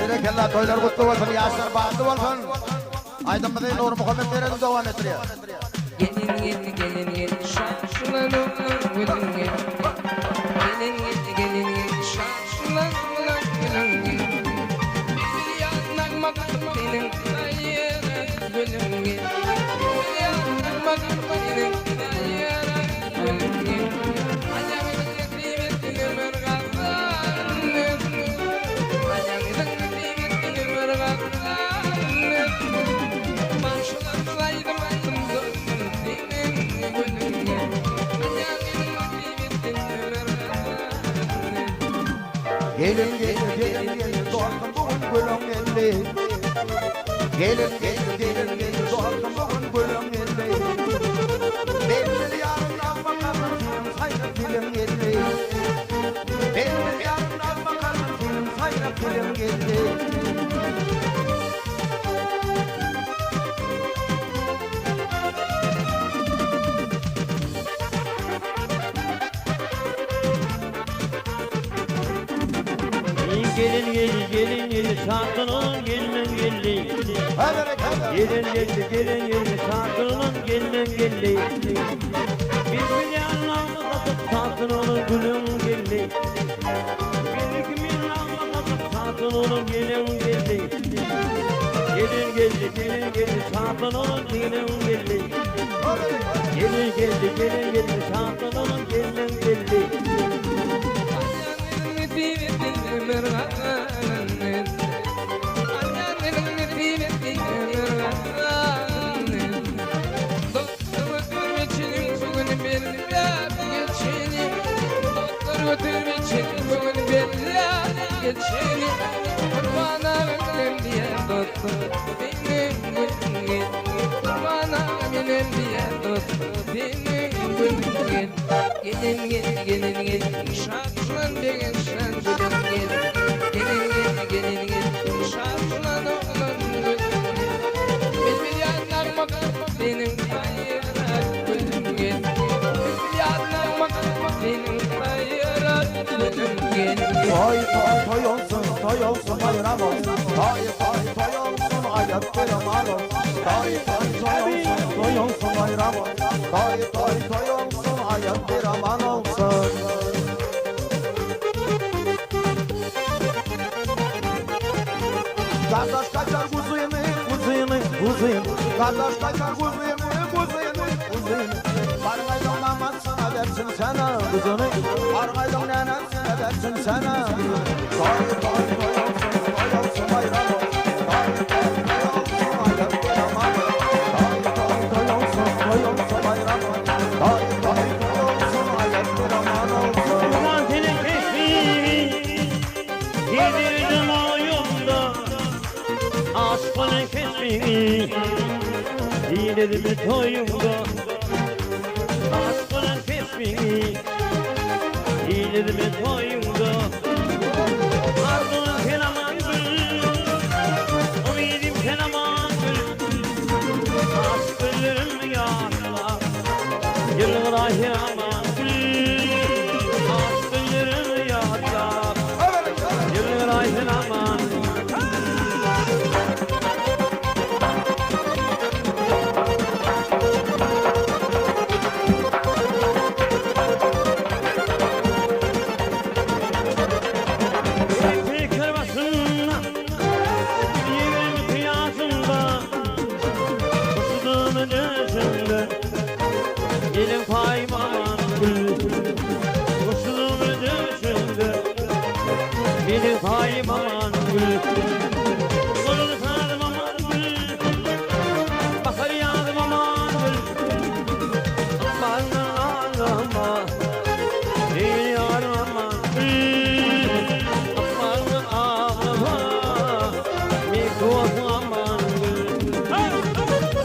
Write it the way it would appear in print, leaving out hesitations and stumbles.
berekeler, toylar kutlu olsun, yaşlar bahtlı olsun. Aydın Bey Nur Muhammed Deren'i devam ettiriyor. Gelin şarşılanın gülün gelin şarşılanın gülün bir yandan bakın benim hayere gülün bir yandan bakın benim hayere gülün ayağımın kıymetini mırgatlanın ayağımın kıymetini mırgatlanın başlarlaydım Gelin doğalım bugün gülüm geldi. Gelin doğalım bugün gülüm geldi. Benim yarından bakalım sayra film geldi. Benim yarından bakalım sayra film geldi. Gelin şarkının gelin gelin şarkının gelin biz bir yanlarımız atıp şarkının gülün gelin bir iki yanlarımız atıp şarkının gelin şarkının gelin şarkının gelin Gelin şarkılan degen şarkılan gelin şarkılan oğlum bir yandan bakın benim hayra gülüm gelin bir yandan bakın benim hayra gülüm gelin Toy olsun bayram olsun. Toy olsun hayat bayram olsun. Toy olsun bayram olsun. Toy olsun hayat bayram olsun. Kardeş kaçar kuzuyum. Kardeş kaçar kuzuyum. Argaydın namazsına dersin sana kızını. Argaydın nenesine dersin sana. Toy olsun bayram olsun. Toy olsun hayat bayram olsun. Toy olsun bayram olsun. Toy olsun hayat bayram olsun. Ulan senin kesmini yedirdim oyunda aşkını kesmini yedirdim toyumda aşkını kesmini yedirdim toyumda